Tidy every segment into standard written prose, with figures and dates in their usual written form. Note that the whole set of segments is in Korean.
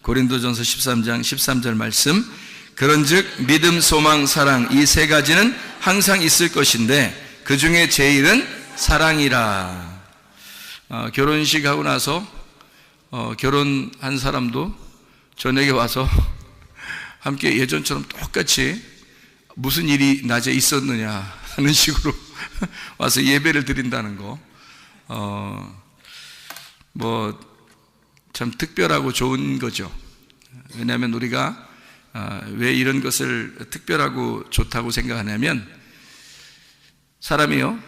고린도전서 13장 13절 말씀, 그런즉 믿음, 소망, 사랑 이 세 가지는 항상 있을 것인데 그 중에 제일은 사랑이라. 결혼식 하고 나서 결혼한 사람도 저녁에 와서 함께 예전처럼 똑같이 무슨 일이 낮에 있었느냐 하는 식으로 와서 예배를 드린다는 거, 참 특별하고 좋은 거죠. 왜냐하면 우리가 왜 이런 것을 특별하고 좋다고 생각하냐면, 사람이요,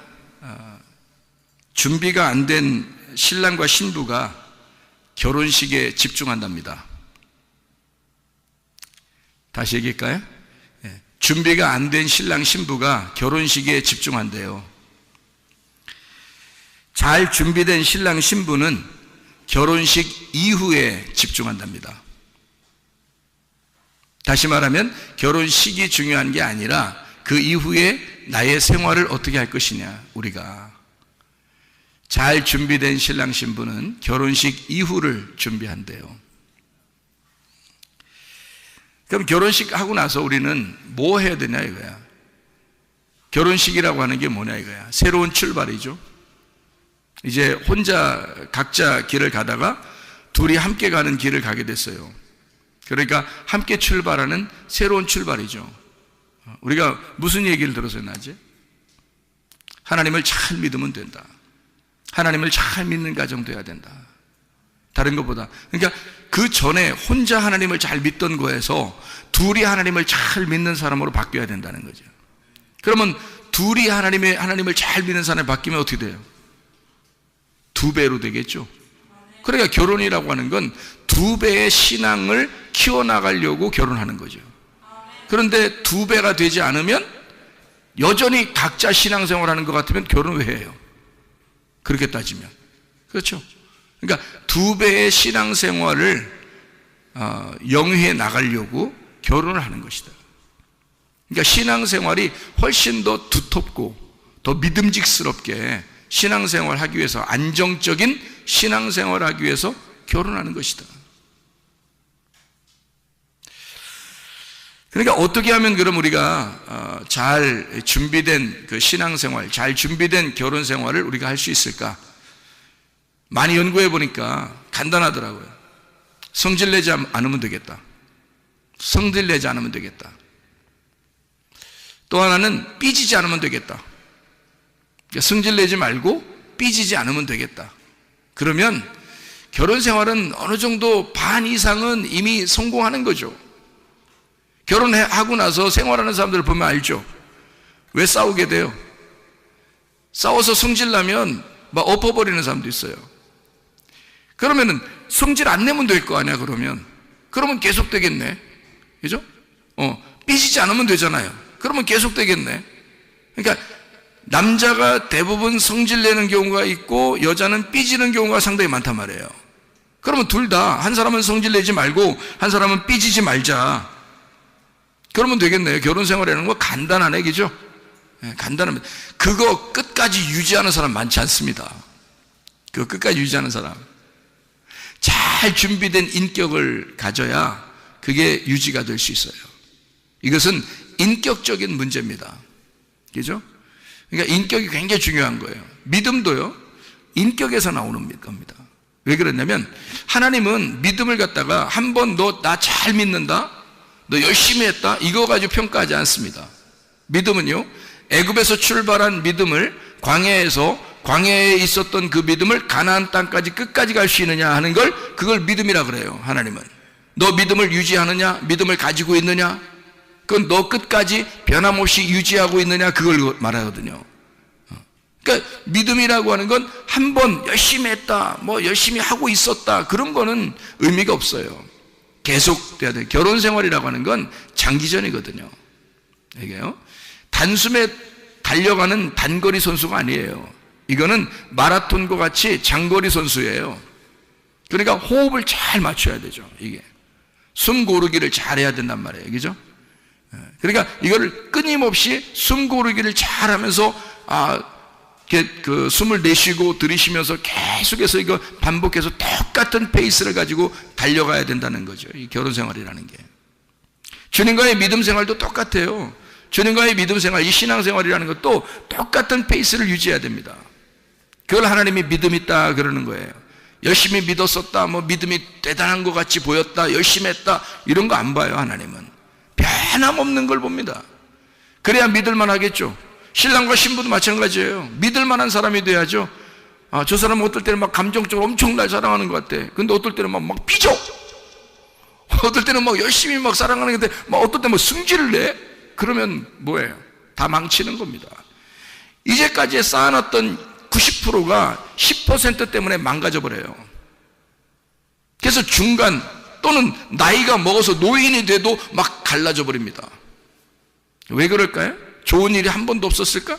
준비가 안 된 신랑과 신부가 결혼식에 집중한답니다. 다시 얘기할까요? 준비가 안 된 신랑 신부가 결혼식에 집중한대요. 잘 준비된 신랑 신부는 결혼식 이후에 집중한답니다. 다시 말하면 결혼식이 중요한 게 아니라 그 이후에 나의 생활을 어떻게 할 것이냐. 우리가 잘 준비된 신랑 신부는 결혼식 이후를 준비한대요. 그럼 결혼식 하고 나서 우리는 뭐 해야 되냐 이거야. 결혼식이라고 하는 게 뭐냐 이거야. 새로운 출발이죠. 이제 혼자 각자 길을 가다가 둘이 함께 가는 길을 가게 됐어요. 그러니까 함께 출발하는 새로운 출발이죠. 우리가 무슨 얘기를 들어서 나지? 하나님을 잘 믿으면 된다. 하나님을 잘 믿는 가정 돼야 된다. 다른 것보다. 그러니까 그 전에 혼자 하나님을 잘 믿던 거에서 둘이 하나님을 잘 믿는 사람으로 바뀌어야 된다는 거죠. 그러면 둘이 하나님을 잘 믿는 사람이 바뀌면 어떻게 돼요? 2배로 되겠죠. 그러니까 결혼이라고 하는 건 2배의 신앙을 키워나가려고 결혼하는 거죠. 그런데 2배가 되지 않으면 여전히 각자 신앙생활 하는 것 같으면 결혼 왜 해요? 그렇게 따지면. 그렇죠. 그러니까 2배의 신앙생활을 영위해 나가려고 결혼을 하는 것이다. 그러니까 신앙생활이 훨씬 더 두텁고 더 믿음직스럽게 신앙생활 하기 위해서, 안정적인 신앙생활 하기 위해서 결혼하는 것이다. 그러니까 어떻게 하면 그럼 우리가 잘 준비된 그 신앙생활, 잘 준비된 결혼생활을 우리가 할 수 있을까? 많이 연구해 보니까 간단하더라고요. 성질 내지 않으면 되겠다. 성질 내지 않으면 되겠다. 또 하나는 삐지지 않으면 되겠다. 그러니까 성질 내지 말고 삐지지 않으면 되겠다. 그러면 결혼생활은 어느 정도 반 이상은 이미 성공하는 거죠. 결혼하고 나서 생활하는 사람들을 보면 알죠. 왜 싸우게 돼요? 싸워서 성질나면 막 엎어버리는 사람도 있어요. 그러면은 성질 안 내면 될 거 아니야. 그러면 계속 되겠네. 그죠? 삐지지 않으면 되잖아요. 그러면 계속 되겠네. 그러니까 남자가 대부분 성질 내는 경우가 있고 여자는 삐지는 경우가 상당히 많단 말이에요. 그러면 둘 다, 한 사람은 성질 내지 말고 한 사람은 삐지지 말자. 그러면 되겠네요. 결혼 생활이라는 거 간단하네, 그죠? 네, 간단합니다. 그거 끝까지 유지하는 사람 많지 않습니다. 그거 끝까지 유지하는 사람. 잘 준비된 인격을 가져야 그게 유지가 될 수 있어요. 이것은 인격적인 문제입니다. 그죠? 그러니까 인격이 굉장히 중요한 거예요. 믿음도요, 인격에서 나오는 겁니다. 왜 그러냐면 하나님은 믿음을 갖다가 한 번 너 나 잘 믿는다, 너 열심히 했다, 이거 가지고 평가하지 않습니다. 믿음은요, 애굽에서 출발한 믿음을 광야에 있었던 그 믿음을 가나안 땅까지 끝까지 갈 수 있느냐 하는 걸, 그걸 믿음이라 그래요. 하나님은 너 믿음을 유지하느냐, 믿음을 가지고 있느냐, 그건 너 끝까지 변함없이 유지하고 있느냐, 그걸 말하거든요. 그러니까 믿음이라고 하는 건 한 번 열심히 했다, 뭐 열심히 하고 있었다, 그런 거는 의미가 없어요. 계속 돼야 돼요. 결혼 생활이라고 하는 건 장기전이거든요. 이게요, 단숨에 달려가는 단거리 선수가 아니에요. 이거는 마라톤과 같이 장거리 선수예요. 그러니까 호흡을 잘 맞춰야 되죠. 이게 숨 고르기를 잘 해야 된단 말이에요. 그죠? 그러니까 이거를 끊임없이 숨 고르기를 잘 하면서 그 숨을 내쉬고 들이쉬면서 계속해서 이거 반복해서 똑같은 페이스를 가지고 달려가야 된다는 거죠. 이 결혼 생활이라는 게. 주님과의 믿음 생활도 똑같아요. 주님과의 믿음 생활, 이 신앙 생활이라는 것도 똑같은 페이스를 유지해야 됩니다. 그걸 하나님이 믿음 있다 그러는 거예요. 열심히 믿었었다, 뭐 믿음이 대단한 것 같이 보였다, 열심히 했다, 이런 거 안 봐요. 하나님은 변함없는 걸 봅니다. 그래야 믿을만 하겠죠. 신랑과 신부도 마찬가지예요. 믿을만한 사람이 돼야죠. 저 사람은 어떨 때는 막 감정적으로 엄청 날 사랑하는 것 같아. 근데 어떨 때는 막 삐져. 어떨 때는 막 열심히 막 사랑하는 건데 막 어떨 때는 뭐 승질을 내. 그러면 뭐예요? 다 망치는 겁니다. 이제까지 쌓아놨던 90%가 10% 때문에 망가져 버려요. 그래서 중간 또는 나이가 먹어서 노인이 돼도 막 갈라져 버립니다. 왜 그럴까요? 좋은 일이 한 번도 없었을까?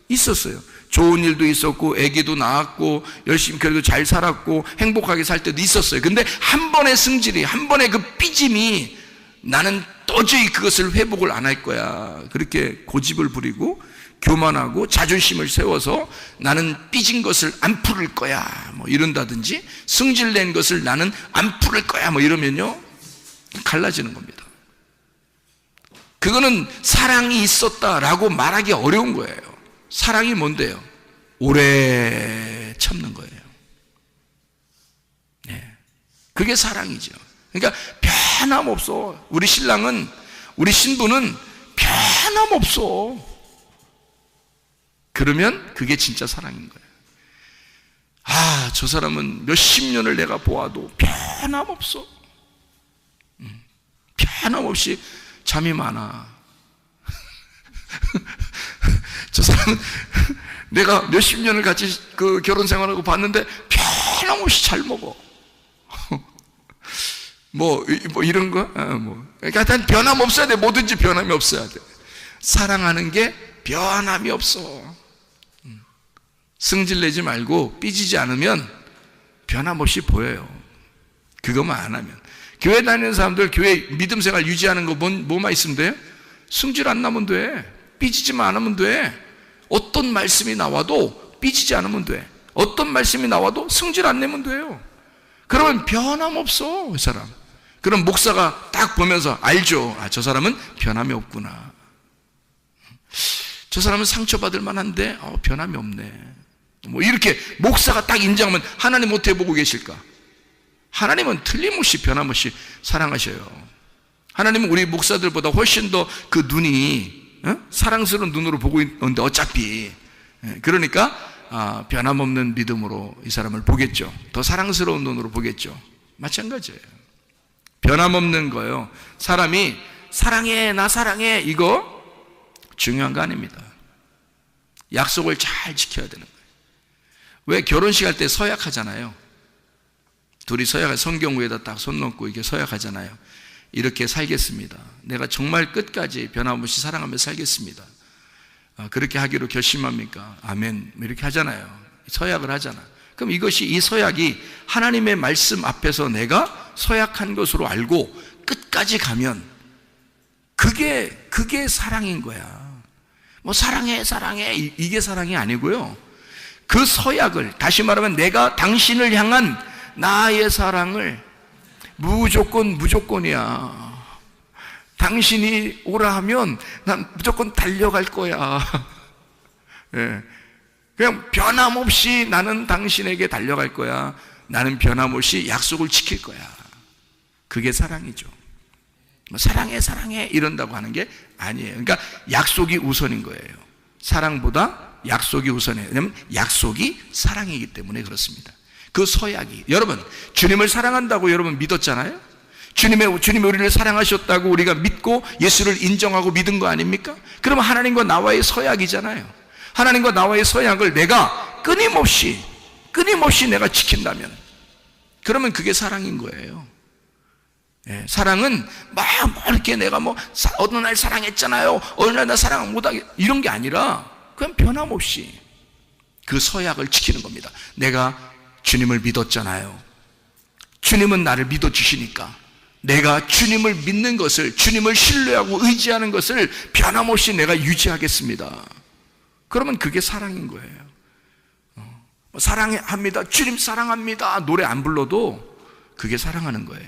있었어요. 좋은 일도 있었고 아기도 낳았고 열심히 그래도 잘 살았고 행복하게 살 때도 있었어요. 근데 한 번의 승질이, 한 번의 그 삐짐이 나는 도저히 그것을 회복을 안 할 거야, 그렇게 고집을 부리고 교만하고 자존심을 세워서 나는 삐진 것을 안 풀을 거야 뭐 이런다든지, 승질낸 것을 나는 안 풀을 거야 뭐 이러면요, 갈라지는 겁니다. 그거는 사랑이 있었다라고 말하기 어려운 거예요. 사랑이 뭔데요? 오래 참는 거예요. 네. 그게 사랑이죠. 그러니까 변함없어. 우리 신랑은, 우리 신부는 변함없어. 그러면 그게 진짜 사랑인 거예요. 저 사람은 몇십 년을 내가 보아도 변함없어. 변함없이 잠이 많아. 저 사람은 내가 몇십 년을 같이 그 결혼 생활하고 봤는데 변함없이 잘 먹어. 뭐 이런 거? 그러니까 일단 변함없어야 돼. 뭐든지 변함이 없어야 돼. 사랑하는 게 변함이 없어. 승질내지 말고 삐지지 않으면 변함없이 보여요. 그것만 안 하면. 교회 다니는 사람들, 교회 믿음 생활 유지하는 거 뭐만 있으면 돼요? 승질 안 나면 돼. 삐지지만 않으면 돼. 어떤 말씀이 나와도 삐지지 않으면 돼. 어떤 말씀이 나와도 승질 안 내면 돼요. 그러면 변함없어, 이 사람. 그럼 목사가 딱 보면서 알죠. 저 사람은 변함이 없구나. 저 사람은 상처받을 만한데 변함이 없네. 뭐 이렇게 목사가 딱 인정하면 하나님 어떻게 보고 계실까? 하나님은 틀림없이 변함없이 사랑하셔요. 하나님은 우리 목사들보다 훨씬 더 그 눈이 사랑스러운 눈으로 보고 있는데 어차피, 그러니까 변함없는 믿음으로 이 사람을 보겠죠. 더 사랑스러운 눈으로 보겠죠. 마찬가지예요. 변함없는 거요. 사람이 사랑해, 나 사랑해, 이거 중요한 거 아닙니다. 약속을 잘 지켜야 되는 거예요. 왜 결혼식 할 때 서약하잖아요. 둘이 서약을 성경 위에다 딱 손 놓고 이렇게 서약하잖아요. 이렇게 살겠습니다. 내가 정말 끝까지 변함없이 사랑하며 살겠습니다. 그렇게 하기로 결심합니까? 아멘. 이렇게 하잖아요. 서약을 하잖아. 그럼 이것이, 이 서약이 하나님의 말씀 앞에서 내가 서약한 것으로 알고 끝까지 가면 그게 사랑인 거야. 뭐 사랑해, 사랑해, 이게 사랑이 아니고요. 그 서약을, 다시 말하면 내가 당신을 향한 나의 사랑을 무조건이야. 당신이 오라 하면 난 무조건 달려갈 거야. 예. 그냥 변함없이 나는 당신에게 달려갈 거야. 나는 변함없이 약속을 지킬 거야. 그게 사랑이죠. 사랑해, 사랑해 이런다고 하는 게 아니에요. 그러니까 약속이 우선인 거예요. 사랑보다 약속이 우선이에요. 왜냐하면 약속이 사랑이기 때문에 그렇습니다. 그 서약이, 여러분 주님을 사랑한다고 여러분 믿었잖아요. 주님이 우리를 사랑하셨다고 우리가 믿고 예수를 인정하고 믿은 거 아닙니까? 그러면 하나님과 나와의 서약이잖아요. 하나님과 나와의 서약을 내가 끊임없이 내가 지킨다면, 그러면 그게 사랑인 거예요. 예, 사랑은 막 이렇게 내가 어느 날 사랑했잖아요, 어느 날 나 사랑 못하게, 이런 게 아니라 그냥 변함없이 그 서약을 지키는 겁니다. 내가 주님을 믿었잖아요. 주님은 나를 믿어주시니까 내가 주님을 믿는 것을, 주님을 신뢰하고 의지하는 것을 변함없이 내가 유지하겠습니다. 그러면 그게 사랑인 거예요. 사랑합니다, 주님 사랑합니다 노래 안 불러도 그게 사랑하는 거예요.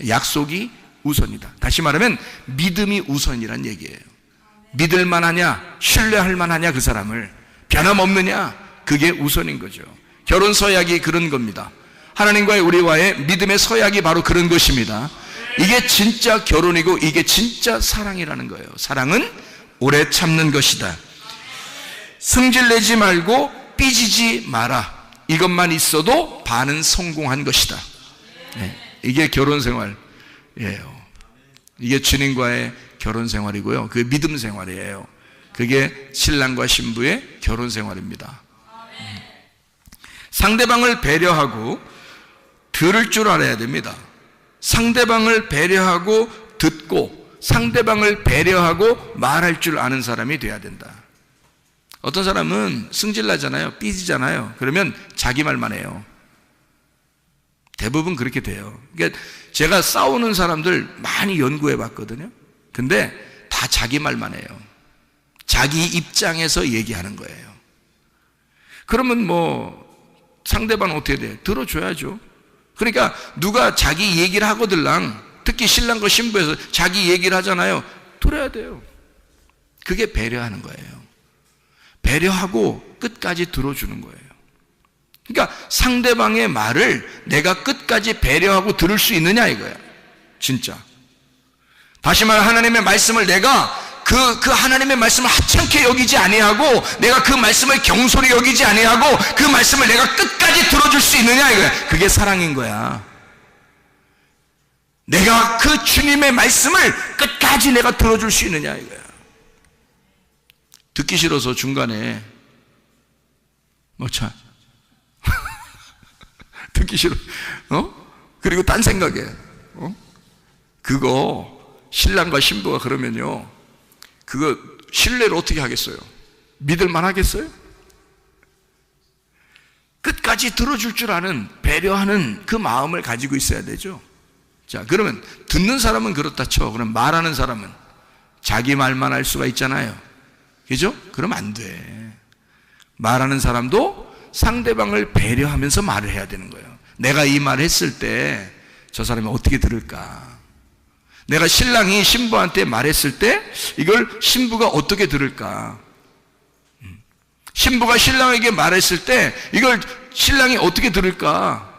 약속이 우선이다. 다시 말하면 믿음이 우선이란 얘기예요. 믿을 만하냐, 신뢰할 만하냐, 그 사람을 변함없느냐, 그게 우선인 거죠. 결혼 서약이 그런 겁니다. 하나님과의 우리와의 믿음의 서약이 바로 그런 것입니다. 이게 진짜 결혼이고 이게 진짜 사랑이라는 거예요. 사랑은 오래 참는 것이다. 승질내지 말고 삐지지 마라. 이것만 있어도 반은 성공한 것이다. 네, 이게 결혼 생활이에요. 이게 주님과의 결혼 생활이고요, 그게 믿음 생활이에요. 그게 신랑과 신부의 결혼 생활입니다. 상대방을 배려하고 들을 줄 알아야 됩니다. 상대방을 배려하고 듣고 상대방을 배려하고 말할 줄 아는 사람이 돼야 된다. 어떤 사람은 승질나잖아요, 삐지잖아요. 그러면 자기 말만 해요. 대부분 그렇게 돼요. 그러니까 제가 싸우는 사람들 많이 연구해 봤거든요. 근데 다 자기 말만 해요. 자기 입장에서 얘기하는 거예요. 그러면 상대방은 어떻게 돼? 들어줘야죠. 그러니까 누가 자기 얘기를 하거들랑, 특히 신랑과 신부에서 자기 얘기를 하잖아요. 들어야 돼요. 그게 배려하는 거예요. 배려하고 끝까지 들어주는 거예요. 그러니까 상대방의 말을 내가 끝까지 배려하고 들을 수 있느냐 이거야. 진짜. 다시 말해, 하나님의 말씀을 내가 그 하나님의 말씀을 하찮게 여기지 아니하고, 내가 그 말씀을 경솔히 여기지 아니하고, 그 말씀을 내가 끝까지 들어줄 수 있느냐 이거야. 그게 사랑인 거야. 내가 그 주님의 말씀을 끝까지 내가 들어줄 수 있느냐 이거야. 듣기 싫어서 중간에 듣기 싫어. 그리고 딴 생각해. 그거 신랑과 신부가 그러면요, 그거 신뢰를 어떻게 하겠어요? 믿을만 하겠어요? 끝까지 들어줄 줄 아는, 배려하는 그 마음을 가지고 있어야 되죠. 자, 그러면 듣는 사람은 그렇다 쳐. 그럼 말하는 사람은 자기 말만 할 수가 있잖아요. 그죠? 그럼 안 돼. 말하는 사람도 상대방을 배려하면서 말을 해야 되는 거예요. 내가 이 말을 했을 때 저 사람이 어떻게 들을까? 내가 신랑이 신부한테 말했을 때 이걸 신부가 어떻게 들을까? 신부가 신랑에게 말했을 때 이걸 신랑이 어떻게 들을까?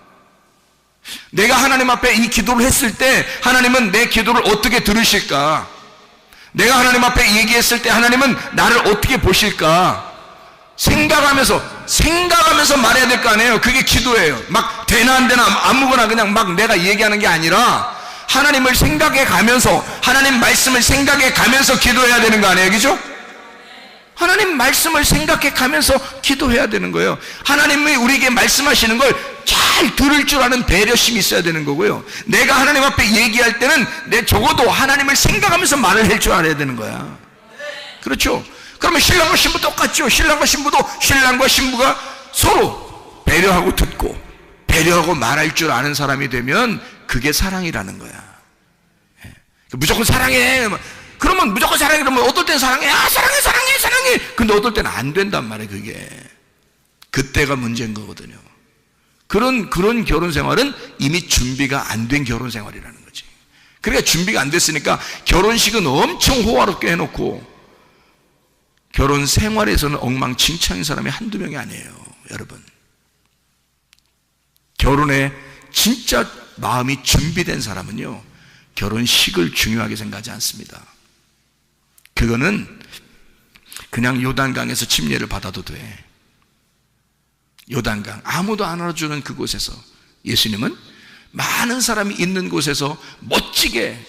내가 하나님 앞에 이 기도를 했을 때 하나님은 내 기도를 어떻게 들으실까? 내가 하나님 앞에 얘기했을 때 하나님은 나를 어떻게 보실까? 생각하면서 말해야 될 거 아니에요. 그게 기도예요. 막 되나 안 되나 아무거나 그냥 막 내가 얘기하는 게 아니라 하나님을 생각해 가면서, 하나님 말씀을 생각해 가면서 기도해야 되는 거 아니에요. 그죠? 하나님 말씀을 생각해 가면서 기도해야 되는 거예요. 하나님이 우리에게 말씀하시는 걸 잘 들을 줄 아는 배려심이 있어야 되는 거고요. 내가 하나님 앞에 얘기할 때는 내 적어도 하나님을 생각하면서 말을 할 줄 알아야 되는 거야. 그렇죠? 그러면 신랑과 신부 똑같죠. 신랑과 신부가 서로 배려하고 듣고 배려하고 말할 줄 아는 사람이 되면 그게 사랑이라는 거야. 무조건 사랑해. 그러면 무조건 사랑해. 그러면 어떨 땐 사랑해. 사랑해. 근데 어떨 때는 안 된단 말이에요. 그게. 그때가 문제인 거거든요. 그런 결혼 생활은 이미 준비가 안 된 결혼 생활이라는 거지. 그러니까 준비가 안 됐으니까 결혼식은 엄청 호화롭게 해놓고 결혼 생활에서는 엉망진창인 사람이 한두 명이 아니에요. 여러분, 결혼에 진짜 마음이 준비된 사람은요, 결혼식을 중요하게 생각하지 않습니다. 그거는 그냥 요단강에서 침례를 받아도 돼. 요단강, 아무도 안 알아주는 그곳에서 예수님은 많은 사람이 있는 곳에서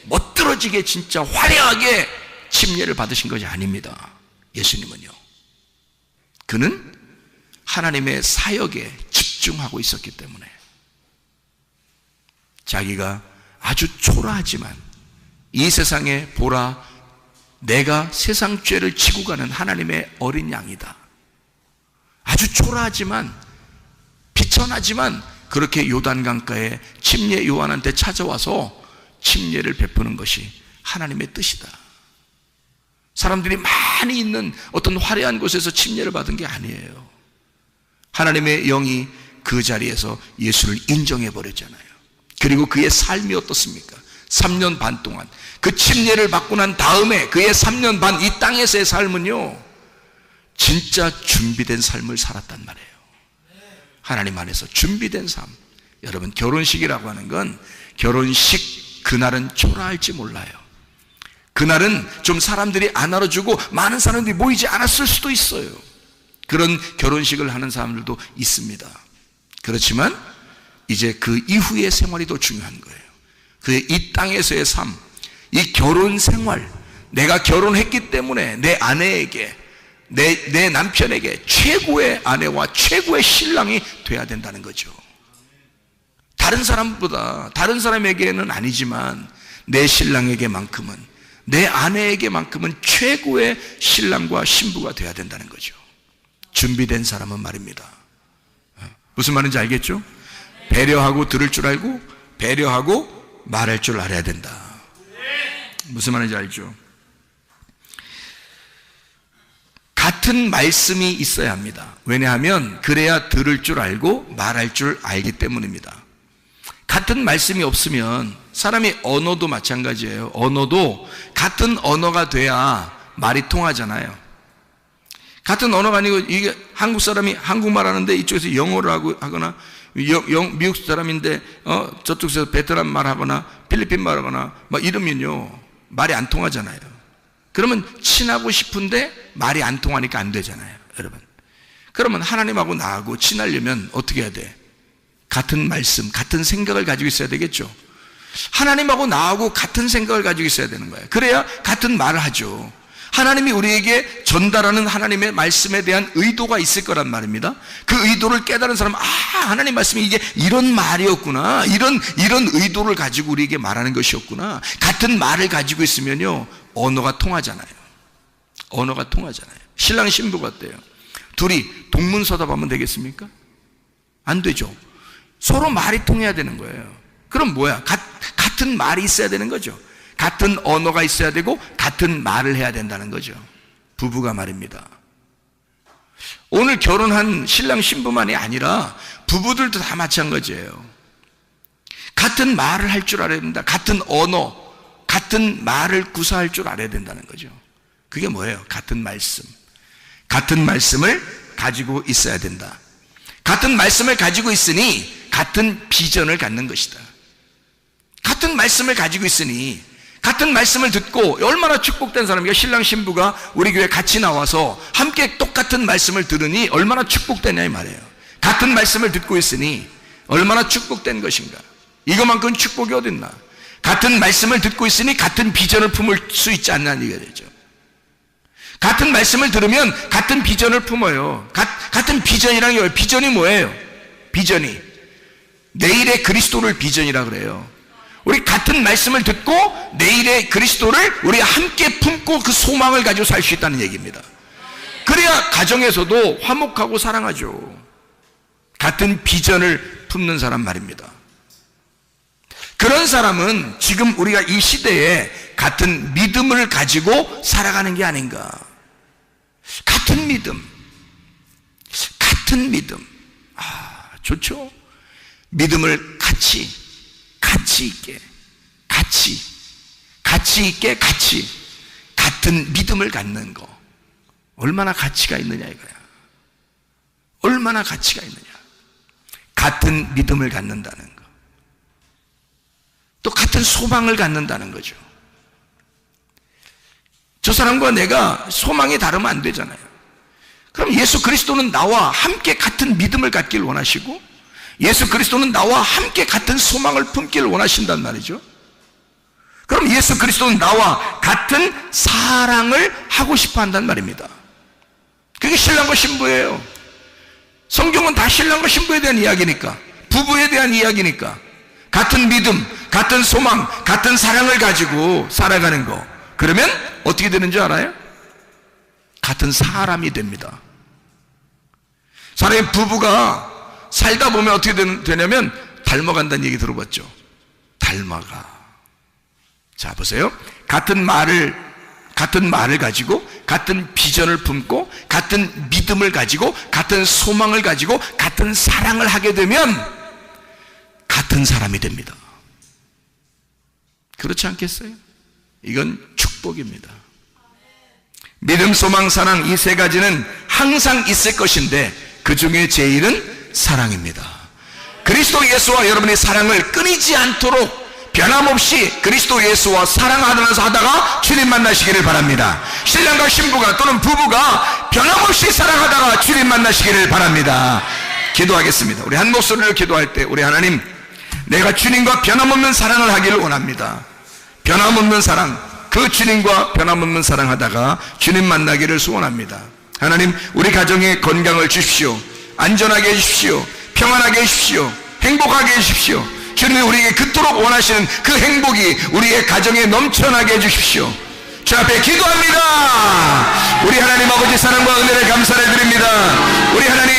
멋들어지게 진짜 화려하게 침례를 받으신 것이 아닙니다. 예수님은요, 그는 하나님의 사역에 집중하고 있었기 때문에 자기가 아주 초라하지만 이 세상에 보라, 내가 세상 죄를 지고 가는 하나님의 어린 양이다. 아주 초라하지만 비천하지만 그렇게 요단강가에 침례 요한한테 찾아와서 침례를 베푸는 것이 하나님의 뜻이다. 사람들이 많이 있는 어떤 화려한 곳에서 침례를 받은 게 아니에요. 하나님의 영이 그 자리에서 예수를 인정해 버렸잖아요. 그리고 그의 삶이 어떻습니까? 3년 반 동안 그 침례를 받고 난 다음에 그의 3년 반 이 땅에서의 삶은요, 진짜 준비된 삶을 살았단 말이에요. 하나님 안에서 준비된 삶. 여러분, 결혼식이라고 하는 건, 결혼식 그날은 초라할지 몰라요. 그날은 좀 사람들이 안 알아주고 많은 사람들이 모이지 않았을 수도 있어요. 그런 결혼식을 하는 사람들도 있습니다. 그렇지만 이제 그 이후의 생활이 더 중요한 거예요. 그의 이 땅에서의 삶, 이 결혼 생활, 내가 결혼했기 때문에 내 아내에게, 내 남편에게 최고의 아내와 최고의 신랑이 돼야 된다는 거죠. 다른 사람보다, 다른 사람에게는 아니지만 내 신랑에게만큼은, 내 아내에게만큼은 최고의 신랑과 신부가 돼야 된다는 거죠. 준비된 사람은 말입니다. 무슨 말인지 알겠죠? 배려하고 들을 줄 알고, 배려하고 말할 줄 알아야 된다. 무슨 말인지 알죠? 같은 말씀이 있어야 합니다. 왜냐하면 그래야 들을 줄 알고 말할 줄 알기 때문입니다. 같은 말씀이 없으면, 사람이 언어도 마찬가지예요. 언어도 같은 언어가 돼야 말이 통하잖아요. 같은 언어가 아니고, 이게 한국 사람이 한국말 하는데 이쪽에서 영어를 하거나, 미국 사람인데 저쪽에서 베트남 말 하거나 필리핀 말 하거나 막 이러면요, 말이 안 통하잖아요. 그러면 친하고 싶은데 말이 안 통하니까 안 되잖아요, 여러분. 그러면 하나님하고 나하고 친하려면 어떻게 해야 돼? 같은 말씀, 같은 생각을 가지고 있어야 되겠죠. 하나님하고 나하고 같은 생각을 가지고 있어야 되는 거예요. 그래야 같은 말을 하죠. 하나님이 우리에게 전달하는 하나님의 말씀에 대한 의도가 있을 거란 말입니다. 그 의도를 깨달은 사람은, 하나님 말씀이 이게 이런 말이었구나, 이런 의도를 가지고 우리에게 말하는 것이었구나. 같은 말을 가지고 있으면요, 언어가 통하잖아요. 언어가 통하잖아요. 신랑 신부가 어때요? 둘이 동문서답하면 되겠습니까? 안 되죠. 서로 말이 통해야 되는 거예요. 그럼 뭐야? 같은 말이 있어야 되는 거죠. 같은 언어가 있어야 되고 같은 말을 해야 된다는 거죠. 부부가 말입니다. 오늘 결혼한 신랑 신부만이 아니라 부부들도 다 마찬가지예요. 같은 말을 할 줄 알아야 된다. 같은 언어, 같은 말을 구사할 줄 알아야 된다는 거죠. 그게 뭐예요? 같은 말씀. 같은 말씀을 가지고 있어야 된다. 같은 말씀을 가지고 있으니 같은 비전을 갖는 것이다. 같은 말씀을 가지고 있으니, 같은 말씀을 듣고 얼마나 축복된 사람이에요. 신랑 신부가 우리 교회 같이 나와서 함께 똑같은 말씀을 들으니 얼마나 축복되냐 이 말이에요. 같은 말씀을 듣고 있으니 얼마나 축복된 것인가. 이거만큼 축복이 어딨나. 같은 말씀을 듣고 있으니 같은 비전을 품을 수 있지 않냐는 얘기가 되죠. 같은 말씀을 들으면 같은 비전을 품어요. 같은 비전이라는 게 뭐예요? 비전이 뭐예요? 비전이 내일의 그리스도를 비전이라 그래요. 우리 같은 말씀을 듣고 내일의 그리스도를 우리 함께 품고 그 소망을 가지고 살 수 있다는 얘기입니다. 그래야 가정에서도 화목하고 사랑하죠. 같은 비전을 품는 사람 말입니다. 그런 사람은 지금 우리가 이 시대에 같은 믿음을 가지고 살아가는 게 아닌가. 같은 믿음, 같은 믿음. 좋죠. 믿음을 같이 있게, 같이 같은 믿음을 갖는 거. 얼마나 가치가 있느냐 이거야. 얼마나 가치가 있느냐. 같은 믿음을 갖는다는 거. 또 같은 소망을 갖는다는 거죠. 저 사람과 내가 소망이 다르면 안 되잖아요. 그럼 예수 그리스도는 나와 함께 같은 믿음을 갖길 원하시고, 예수 그리스도는 나와 함께 같은 소망을 품기를 원하신단 말이죠. 그럼 예수 그리스도는 나와 같은 사랑을 하고 싶어 한단 말입니다. 그게 신랑과 신부예요. 성경은 다 신랑과 신부에 대한 이야기니까, 부부에 대한 이야기니까, 같은 믿음, 같은 소망, 같은 사랑을 가지고 살아가는 거. 그러면 어떻게 되는 줄 알아요? 같은 사람이 됩니다. 사람의 부부가 살다 보면 어떻게 되냐면 닮아간다는 얘기 들어봤죠? 닮아가. 자, 보세요. 같은 말을 같은 말을 가지고, 같은 비전을 품고, 같은 믿음을 가지고, 같은 소망을 가지고, 같은 사랑을 하게 되면 같은 사람이 됩니다. 그렇지 않겠어요? 이건 축복입니다. 믿음, 소망, 사랑, 이 세 가지는 항상 있을 것인데 그 중에 제일은 사랑입니다. 그리스도 예수와 여러분이 사랑을 끊이지 않도록 변함없이 그리스도 예수와 사랑하면서 하다가 주님 만나시기를 바랍니다. 신랑과 신부가 또는 부부가 변함없이 사랑하다가 주님 만나시기를 바랍니다. 기도하겠습니다. 우리 한 목소리로 기도할 때, 우리 하나님, 내가 주님과 변함없는 사랑을 하기를 원합니다. 변함없는 사랑, 그 주님과 변함없는 사랑하다가 주님 만나기를 소원합니다. 하나님, 우리 가정에 건강을 주십시오. 안전하게 해주십시오. 평안하게 해주십시오. 행복하게 해주십시오. 주님이 우리에게 그토록 원하시는 그 행복이 우리의 가정에 넘쳐나게 해주십시오. 주 앞에 기도합니다. 우리 하나님 아버지 사랑과 은혜를 감사를 드립니다. 우리 하나님,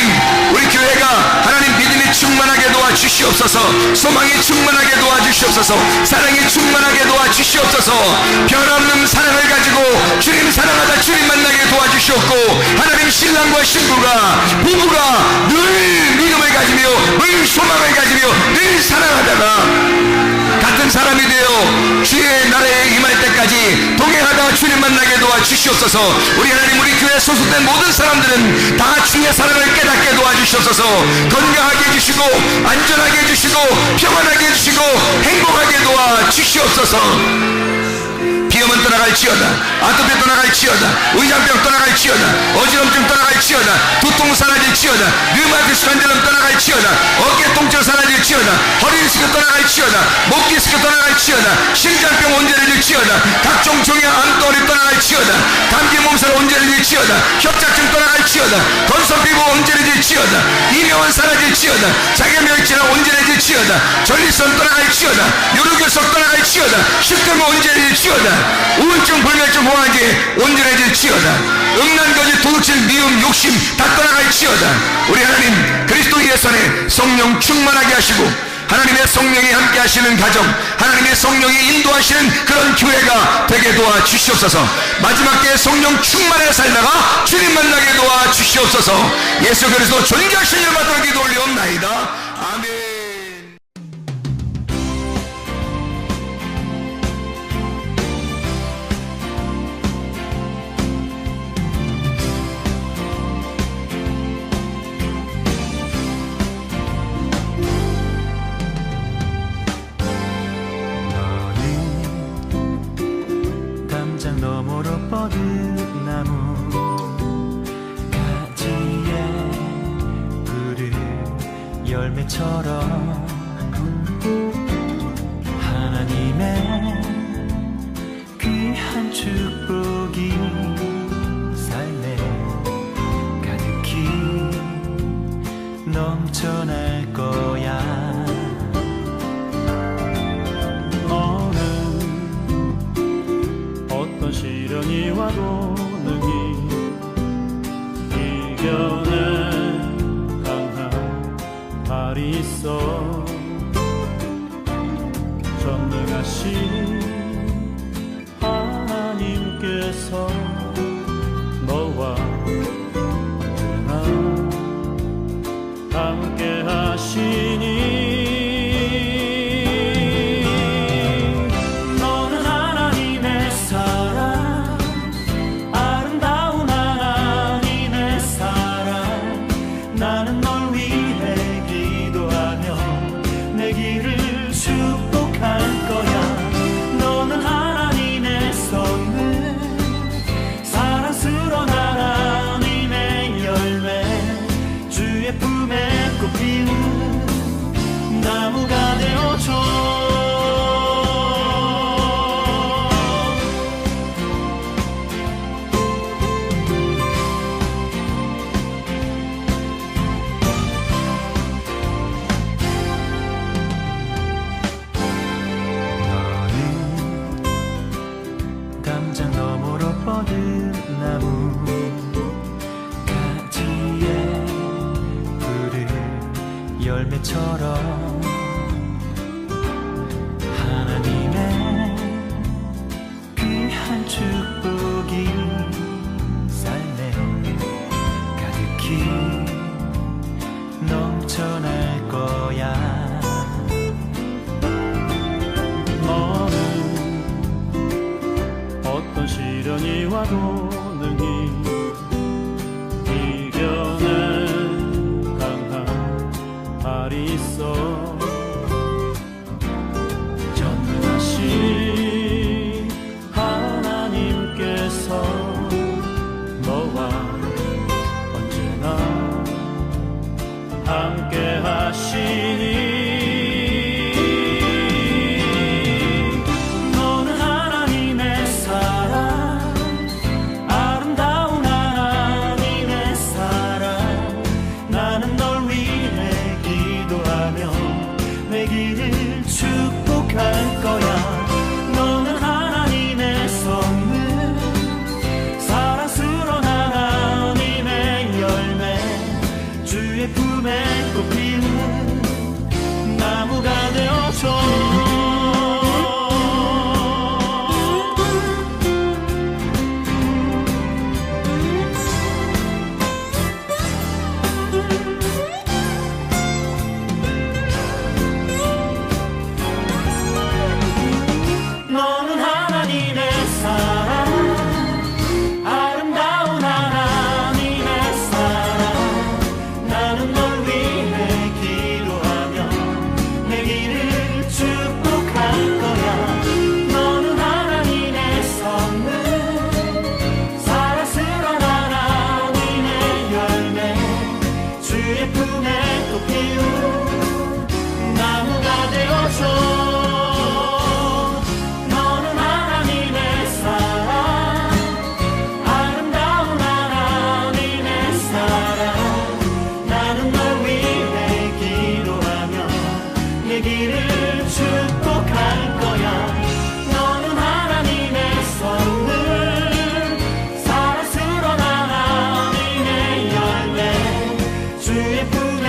우리 교회가 하나님 믿음이 충만하게 도와주시옵소서. 소망이 충만하게 도와주시옵소서. 사랑이 충만하게 도와주시옵소서. 변함없는 사랑을 가지고 주님 사랑하다 주님 만나게 도와주시옵고, 하나님 신랑과 신부가, 부부가 늘 믿음을 가지며 늘 소망을 가지며 늘 사랑하다가 같은 사람이 되어 주의 나라에 임할 때까지 동행하다가 주님 만나게 도와주시옵소서. 우리 하나님, 우리 교회에 소속된 모든 사람들은 다 주의 사랑을 깨닫게 도와주시옵소서. 건강하게 해주시고 안전하게 해주시고 평안하게 해주시고 행복하게 도와주시옵소서. 비염은 떠나갈지어다. 아토피 떠나갈지어다. 의장병 떠나갈지어다. 어지럼증 떠나갈지어다. 두통 사라질지어다. 류마티스 관절염 떠나갈지어다. 어깨 통증 사라질지어다. 허리 디스크 떠나갈지어다. 목 디스크 떠나갈지어다. 심장병 온전해질지어다. 각종 종양 암덩어리 떠나갈지어다. 감기 몸살 온전해질지어다. 협착증 떠나갈지어다. 건성 피부 온전해질지어다. 이명은 사라질지어다. 자기면역질환 온전해질지어다. 전립선 떠나갈지어다. 요로결석 떠나갈지어다. 식도염 온전해질지어다. 우울증, 불면증, 호환기 온전해질지어다. 음란거짓, 도둑질, 미움, 욕심 다 떠나갈지어다. 우리 하나님, 그리스도 예수 안에 성령 충만하게 하시고 하나님의 성령이 함께 하시는 가정, 하나님의 성령이 인도하시는 그런 교회가 되게 도와주시옵소서. 마지막 때에 성령 충만하게 살다가 주님 만나게 도와주시옵소서. 예수 그리스도 존귀하신 이름 받들어 기도 올리옵나이다. 아멘. 너머로 뻗은 나무 가지에 푸른 열매처럼 하나님의 귀한 축복이 삶에 가득히 넘쳐날 거야. 시련이 와도 능히 이겨낼 강한 발이 있어. 전능하신 하나님께서 너와 언제나 함께 하시니 나무가 되어줘. 너는 담장 너머로 뻗은 나무 가지에 푸른 열매처럼 하나님의 귀한 축복 하나도 능히 이겨낸 강한 발이 있어 전능하신 하나님께서 너와 언제나 함께 하시니 너는 하나님의 사랑 아름다운 하나님의 사랑 나는 널 위해 기도하며 내 길을 축복할 거야 너는 하나님의 선물 사랑스러운 하나님의 열매 주의 품에 꽃피는 나무가 되어줘 너는 하나님의 사랑 아름다운 하나님의 사랑 나는 널 위해 기도하며 내 길을 축복할 거야 너는 하나님의 선물 사랑스러운 하나님의 열매 주의 품에 또 피운 나무가 되어줘 내 길을 축복할 거야 너는 하나님의 선물 사랑스러운 하나님의 열매 주의 품에